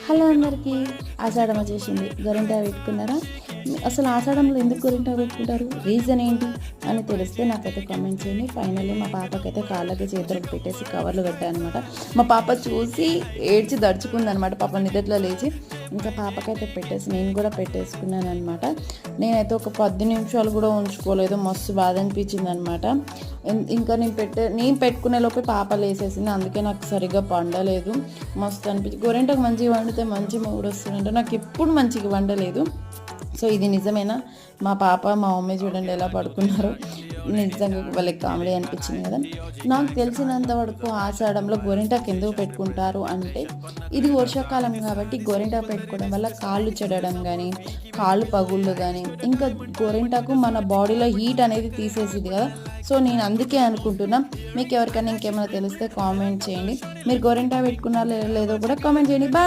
Hello అందరికీ. ఆషాఢం వచ్చేసింది. గోరింటాకు పెట్టుకున్నారా? అసలు ఆషాఢంలో ఎందుకు గోరింటాకు పెట్టుకుంటారు, రీజన్ ఏంటి అని తెలిస్తే నాకైతే కామెంట్ చేయండి. ఫైనల్లీ మా పాపకైతే కాళ్ళకి చేతులకు పెట్టేసి కవర్లు పెట్టానమాట. మా పాప చూసి ఏడ్చి దడుచుకుందనమాట. పాప నిద్రలో లేచి ఇంకా పాపకైతే పెట్టేసి నేను కూడా పెట్టేసుకున్నాను అనమాట. నేనైతే ఒక 10 నిమిషాలు కూడా ఉంచుకోలేదు, మస్తు బాధ అనిపించింది అనమాట. ఇంకా నేను పెట్టుకునే లోపే పాప లేసేసింది, అందుకే నాకు సరిగ్గా పండలేదు. మస్తు అనిపించింది. గోరింటాకు మంచిగా వండితే మంచి మూడు వస్తుందంటే నాకు ఎప్పుడు మంచిగా వండలేదు. సో ఇది నిజమేనా? మా పాప మా మమ్మీ చూడండి ఎలా పడుకున్నారు. నిజంగా వాళ్ళకి కామెడీ అనిపించింది కదా. నాకు తెలిసినంత వరకు ఆషాఢంలో గోరింటాకు ఎందుకు పెట్టుకుంటారు అంటే, ఇది వర్షాకాలం కాబట్టి గోరింటాకు పెట్టుకోవడం వల్ల కాళ్ళు చెడడం కానీ, కాళ్ళు పగుళ్ళు కానీ, ఇంకా గోరింటాకు మన బాడీలో హీట్ అనేది తీసేసింది కదా. సో నేను అందుకే అనుకుంటున్నా. మీకు ఎవరికైనా ఇంకేమైనా తెలిస్తే కామెంట్ చేయండి. మీరు గోరింటాకు పెట్టుకున్నారో లేదో కూడా కామెంట్ చేయండి. బాయ్.